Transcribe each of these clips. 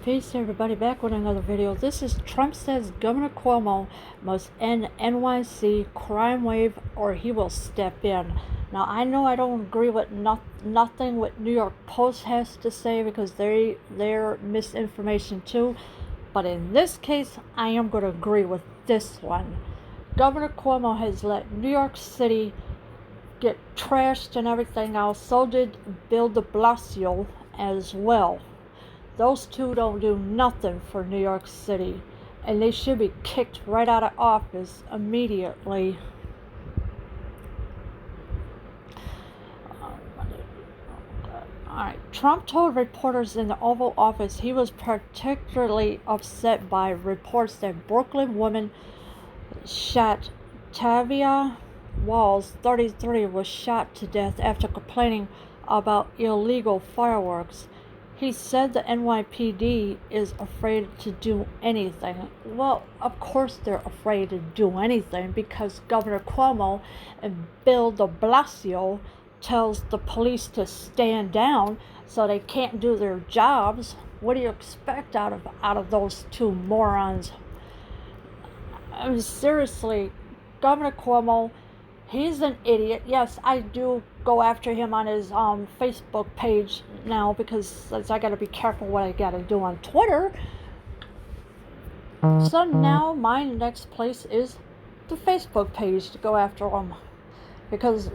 Peace everybody, back with another video. This is Trump says Governor Cuomo must end NYC Crime Wave or he will step in. Now I know I don't agree with nothing what New York Post has to say because they're misinformation too. But in this case, I am going to agree with this one. Governor Cuomo has let New York City get trashed and everything else. So did Bill de Blasio as well. Those two don't do nothing for New York City, and they should be kicked right out of office immediately. Alright, Trump told reporters in the Oval Office he was particularly upset by reports that Brooklyn woman shot Tavia Walls, 33, was shot to death after complaining about illegal fireworks. He said the NYPD is afraid to do anything. Well, of course they're afraid to do anything because Governor Cuomo and Bill de Blasio tells the police to stand down so they can't do their jobs. What do you expect out of those two morons? I mean, seriously, Governor Cuomo, he's an idiot. Yes, I do go after him on his Facebook page now because I got to be careful what I got to do on Twitter. So now my next place is the Facebook page to go after him because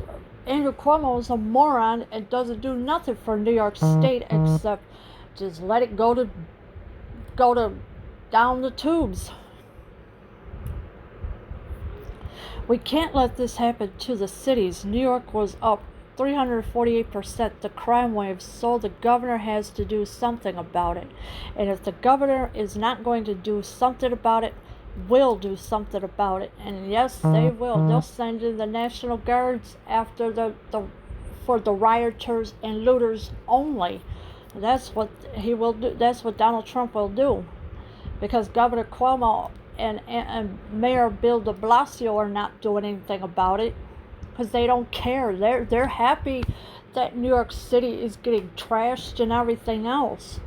Andrew Cuomo is a moron and doesn't do nothing for New York State except just let it go to down the tubes. We can't let this happen to the cities. New York was up 348% the crime wave, so the governor has to do something about it. And if the governor is not going to do something about it, we'll do something about it. And yes, they will. They'll send in the National Guards after for the rioters and looters only. That's what he will do. That's what Donald Trump will do, because Governor Cuomo and Mayor Bill de Blasio are not doing anything about it because they don't care. They're happy that New York City is getting trashed and everything else.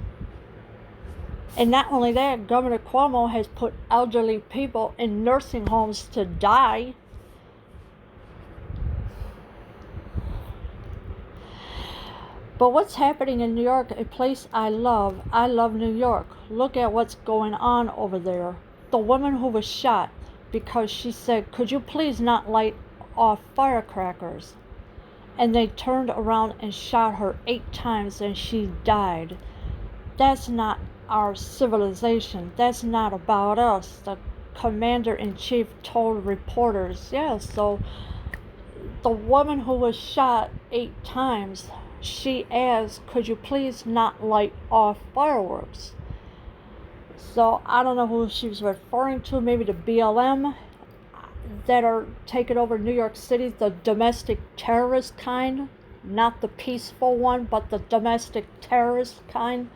And not only that, Governor Cuomo has put elderly people in nursing homes to die. But what's happening in New York, a place I love New York. Look at what's going on over there. The woman who was shot because she said, "Could you please not light off firecrackers?" And they turned around and shot her 8 times and she died. That's not our civilization. That's not about us. The commander-in-chief told reporters. Yeah, so the woman who was shot 8 times, she asked, "Could you please not light off fireworks?" So I don't know who she was referring to, maybe the BLM that are taking over New York City, the domestic terrorist kind, not the peaceful one, but the domestic terrorist kind.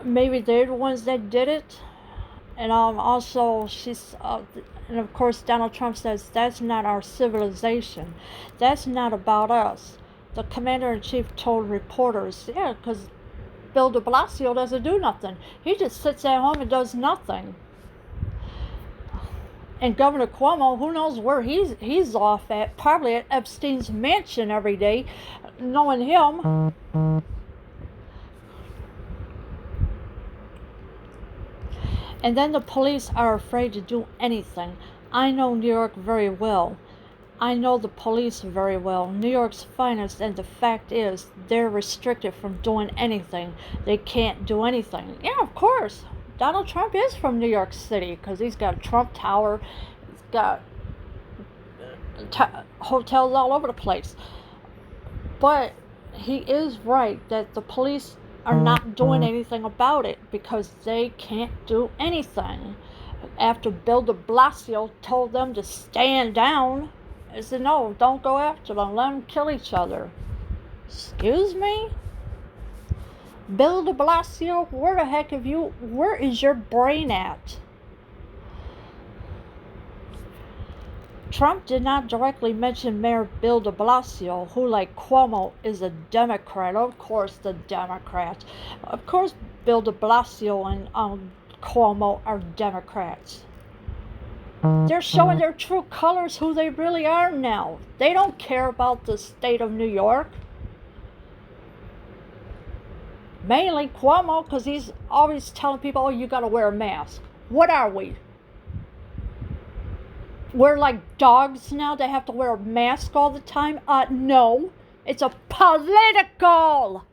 Maybe they're the ones that did it. And also she's, and of course Donald Trump says that's not our civilization. That's not about us. The commander-in-chief told reporters, yeah, because Bill de Blasio doesn't do nothing. He just sits at home and does nothing. And Governor Cuomo, who knows where he's off at, probably at Epstein's mansion every day, knowing him. And then the police are afraid to do anything. I know New York very well. I know the police very well, New York's finest, and the fact is they're restricted from doing anything. They can't do anything. Yeah, of course. Donald Trump is from New York City because he's got a Trump Tower. He's got hotels all over the place. But he is right that the police are not doing anything about it because they can't do anything. After Bill de Blasio told them to stand down, I said, no, don't go after them. Let them kill each other. Excuse me? Bill de Blasio, where is your brain at? Trump did not directly mention Mayor Bill de Blasio, who, like Cuomo, is a Democrat. Of course, the Democrats. Of course, Bill de Blasio and Cuomo are Democrats. They're showing their true colors, who they really are now. They don't care about the state of New York. Mainly Cuomo, because he's always telling people, oh, you got to wear a mask. What are we? We're like dogs now. They have to wear a mask all the time. No. It's a political.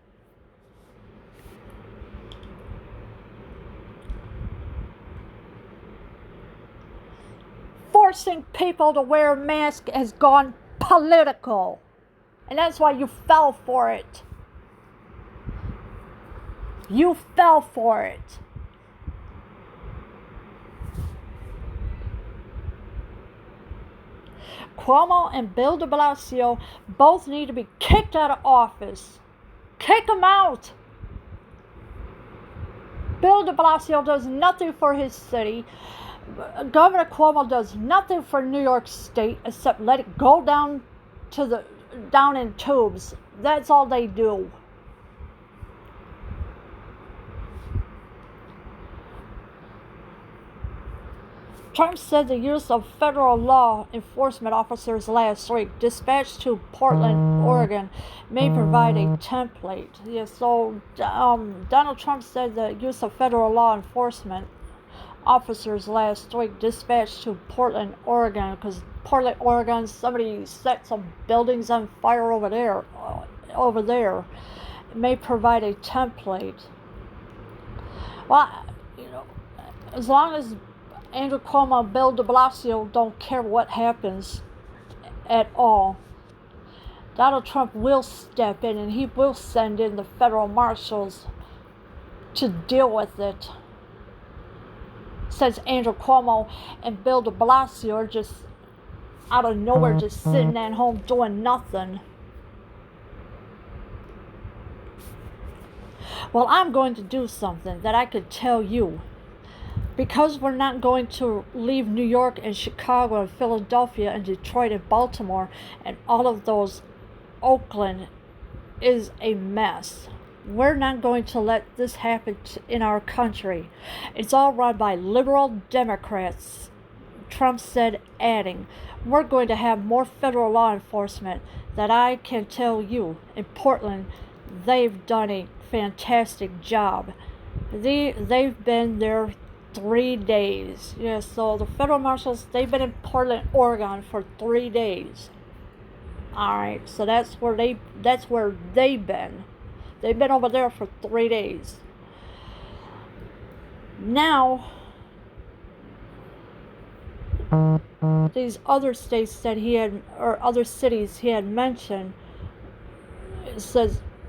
Forcing people to wear a mask has gone political. And that's why you fell for it. You fell for it. Cuomo and Bill de Blasio both need to be kicked out of office. Kick them out. Bill de Blasio does nothing for his city. Governor Cuomo does nothing for New York State except let it go down in tubes. That's all they do. Trump said the use of federal law enforcement officers last week dispatched to Portland, Oregon, may provide a template. Yeah, so Donald Trump said the use of federal law enforcement officers last week dispatched to Portland, Oregon, because Portland, Oregon, somebody set some buildings on fire over there, may provide a template. Well, as long as Andrew Cuomo and Bill de Blasio don't care what happens at all, Donald Trump will step in and he will send in the federal marshals to deal with it. Since Andrew Cuomo and Bill de Blasio are just out of nowhere, just sitting at home doing nothing. Well, I'm going to do something that I could tell you. Because we're not going to leave New York and Chicago and Philadelphia and Detroit and Baltimore and all of those, Oakland is a mess. We're not going to let this happen in our country. It's all run by liberal Democrats. Trump said, adding, we're going to have more federal law enforcement that I can tell you. In Portland, they've done a fantastic job. They've been there 3 days. Yeah, so the federal marshals, they've been in Portland, Oregon for 3 days. Alright, so that's where they've been. They've been over there for 3 days. Now, these other states that or other cities he had mentioned,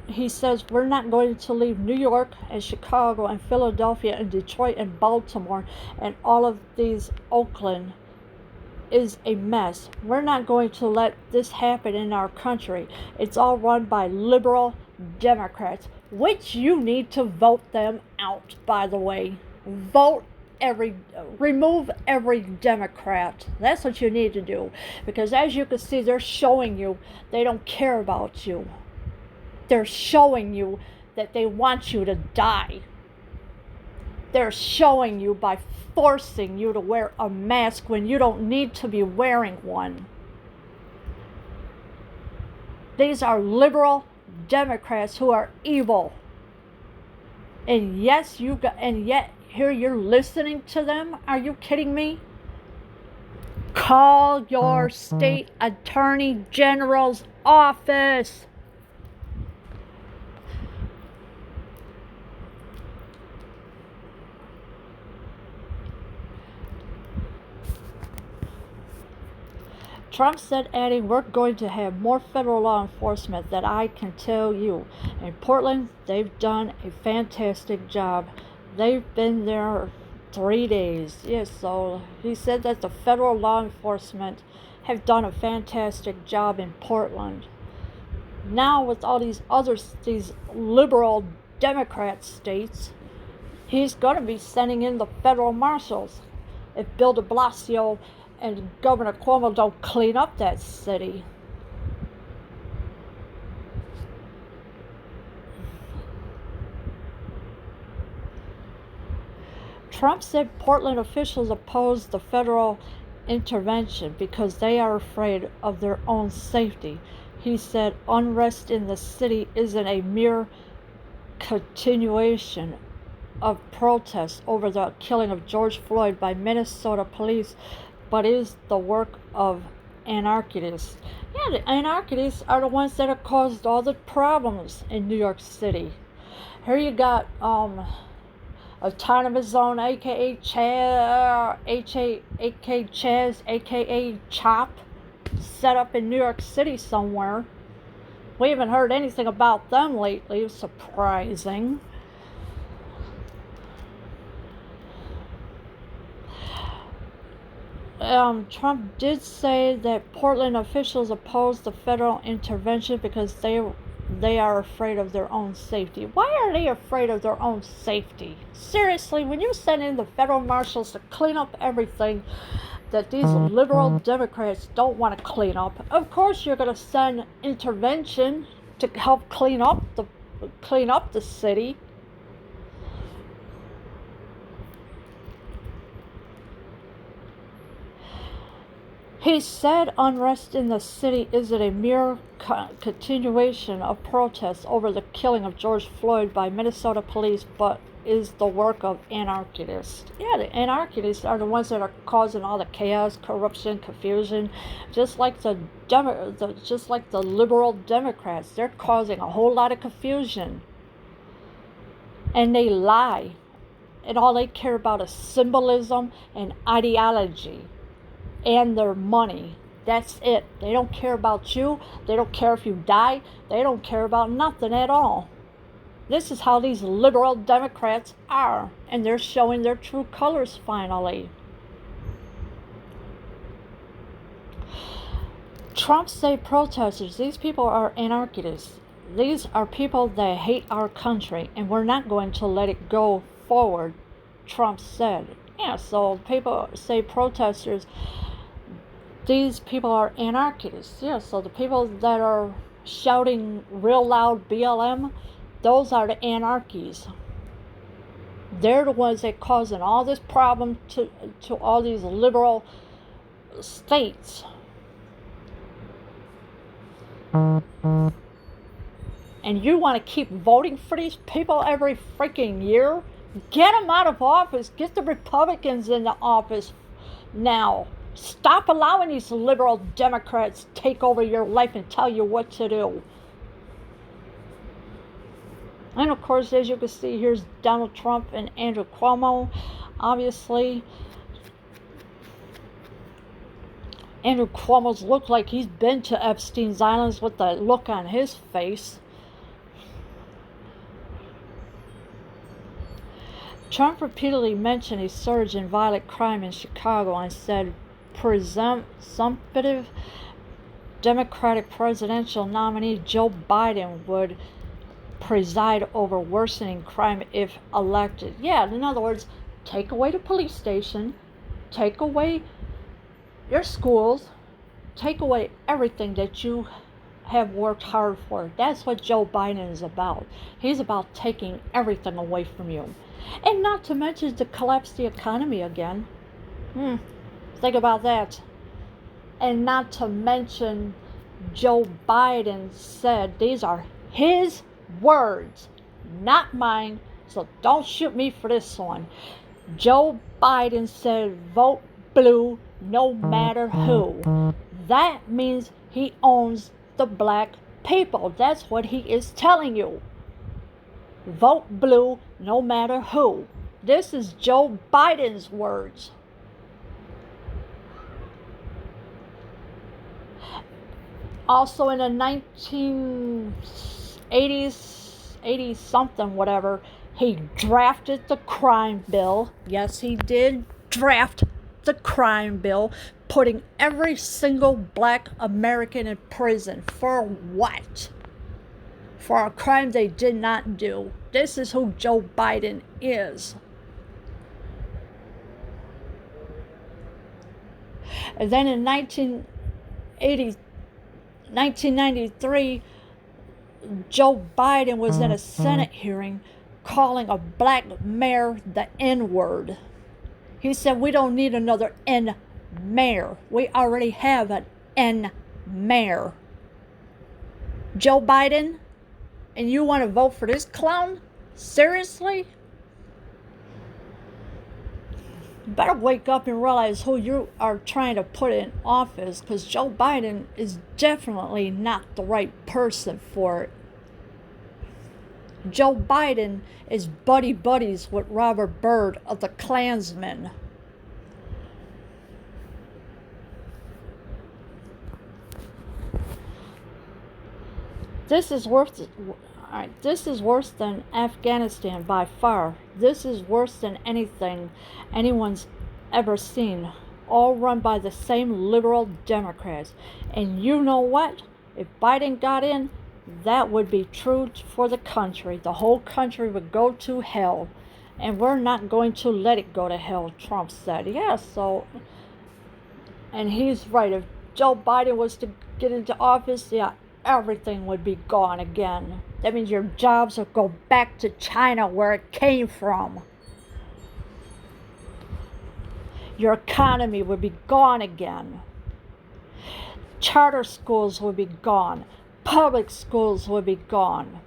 he says we're not going to leave New York and Chicago and Philadelphia and Detroit and Baltimore and all of these, Oakland is a mess. We're not going to let this happen in our country. It's all run by liberal Democrats, which you need to vote them out, by the way. Remove every Democrat. That's what you need to do. Because as you can see, they're showing you they don't care about you. They're showing you that they want you to die. They're showing you by forcing you to wear a mask when you don't need to be wearing one. These are liberal Democrats who are evil. And yet here you're listening to them? Are you kidding me? Call your state attorney general's office. Trump said, adding, we're going to have more federal law enforcement that I can tell you. In Portland, they've done a fantastic job. They've been there 3 days. Yes, so he said that the federal law enforcement have done a fantastic job in Portland. Now with all these liberal Democrat states, he's going to be sending in the federal marshals. If Bill de Blasio and Governor Cuomo don't clean up that city. Trump said Portland officials opposed the federal intervention because they are afraid of their own safety. He said unrest in the city isn't a mere continuation of protests over the killing of George Floyd by Minnesota police, but is the work of anarchists. Yeah, the anarchists are the ones that have caused all the problems in New York City. Here you got Autonomous Zone, aka Chaz, aka Chop, set up in New York City somewhere. We haven't heard anything about them lately. It's surprising. Trump did say that Portland officials opposed the federal intervention because they are afraid of their own safety. Why are they afraid of their own safety? Seriously, when you send in the federal marshals to clean up everything that these liberal Democrats don't want to clean up, of course you're going to send intervention to help clean up the city. He said unrest in the city isn't a mere continuation of protests over the killing of George Floyd by Minnesota police, but is the work of anarchists. Yeah, the anarchists are the ones that are causing all the chaos, corruption, confusion, just like the liberal Democrats. They're causing a whole lot of confusion, and they lie, and all they care about is symbolism and ideology and their money. That's it. They don't care about you. They don't care if you die. They don't care about nothing at all. This is how these liberal Democrats are, and they're showing their true colors finally. Trump say protesters, these people are anarchists. These are people that hate our country, and we're not going to let it go forward, Trump said. Yeah, so people say protesters, these people are anarchists. Yeah, so the people that are shouting real loud BLM, those are the anarchies. They're the ones that causing all this problem to all these liberal states. And you want to keep voting for these people every freaking year? Get them out of office. Get the Republicans in the office now. Stop allowing these liberal Democrats to take over your life and tell you what to do. And of course, as you can see, here's Donald Trump and Andrew Cuomo. Obviously, Andrew Cuomo's looked like he's been to Epstein's Islands with the look on his face. Trump repeatedly mentioned a surge in violent crime in Chicago and said presumptive Democratic presidential nominee Joe Biden would preside over worsening crime if elected. Yeah, in other words, take away the police station, take away your schools, take away everything that you have worked hard for. That's what Joe Biden is about. He's about taking everything away from you. And not to mention to collapse the economy again. Think about that. And not to mention Joe Biden said, these are his words, not mine, so don't shoot me for this one. Joe Biden said, vote blue no matter who. That means he owns the black people. That's what he is telling you. Vote blue no matter who. This is Joe Biden's words. Also in the 1980s, 80 something, whatever, he drafted the crime bill. Yes, he did draft the crime bill, putting every single black American in prison. For what? For a crime they did not do. This is who Joe Biden is. And then in 1993, Joe Biden was in a Senate hearing calling a black mayor the N-word. He said, we don't need another N-mayor. We already have an N-mayor. Joe Biden, and you want to vote for this clown? Seriously? You better wake up and realize who you are trying to put in office, because Joe Biden is definitely not the right person for it. Joe Biden is buddies with Robert Byrd of the Klansmen. This is worse than Afghanistan by far. This is worse than anything anyone's ever seen. All run by the same liberal Democrats. And you know what? If Biden got in, that would be true for the country. The whole country would go to hell. And we're not going to let it go to hell, Trump said. Yeah, so, and he's right. If Joe Biden was to get into office, yeah, everything would be gone again. That means your jobs will go back to China where it came from. Your economy would be gone again. Charter schools would be gone. Public schools will be gone.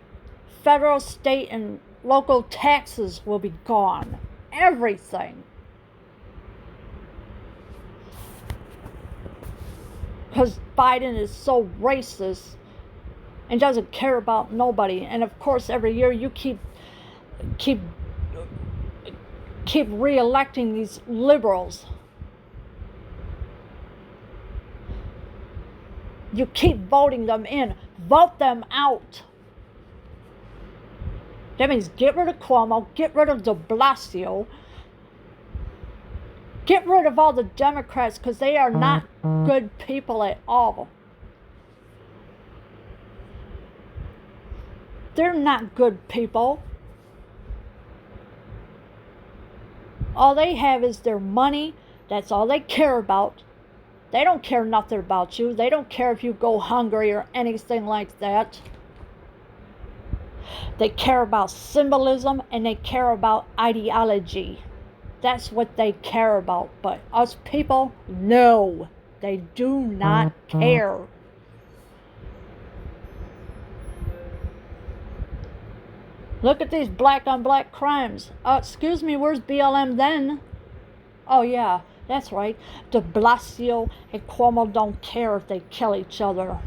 Federal, state, and local taxes will be gone. Everything. Because Biden is so racist and doesn't care about nobody. And of course, every year you keep re-electing these liberals. You keep voting them in. Vote them out. That means get rid of Cuomo, get rid of de Blasio, get rid of all the Democrats, because they are not good people at all. They're not good people. All they have is their money. That's all they care about. They don't care nothing about you. They don't care if you go hungry or anything like that. They care about symbolism and they care about ideology. That's what they care about. But us people, no, they do not care. Look at these black on black crimes. Excuse me, where's BLM then? Oh yeah, that's right. De Blasio and Cuomo don't care if they kill each other.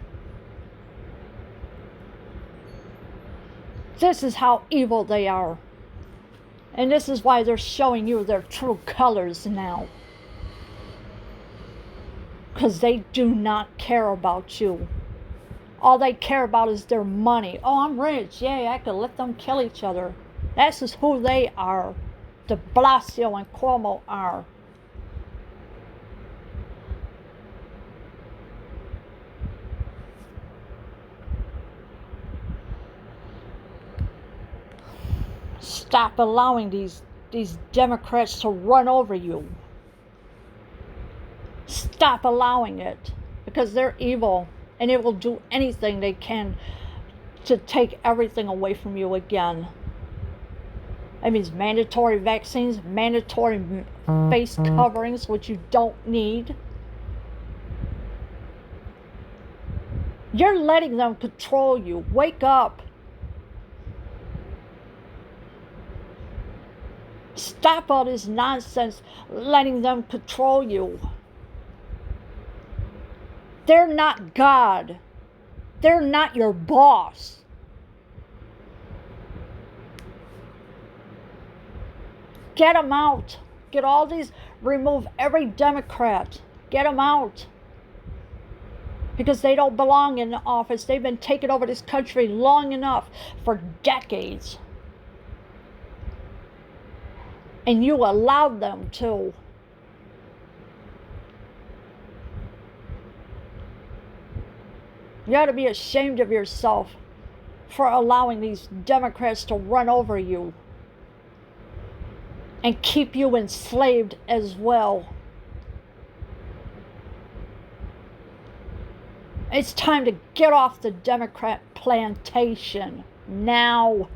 This is how evil they are. And this is why they're showing you their true colors now. Because they do not care about you. All they care about is their money. Oh, I'm rich. Yay, I could let them kill each other. That's just who they are. De Blasio and Cuomo are. Stop allowing these Democrats to run over you. Stop allowing it. Because they're evil. And they will do anything they can to take everything away from you again. That means mandatory vaccines, mandatory face coverings, which you don't need. You're letting them control you. Wake up. Stop all this nonsense, letting them control you. They're not God. They're not your boss. Get them out. Get all these, remove every Democrat. Get them out. Because they don't belong in the office. They've been taking over this country long enough, for decades. And you allowed them to. You ought to be ashamed of yourself for allowing these Democrats to run over you and keep you enslaved as well. It's time to get off the Democrat plantation now.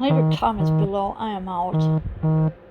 Leave your comments below. I am out.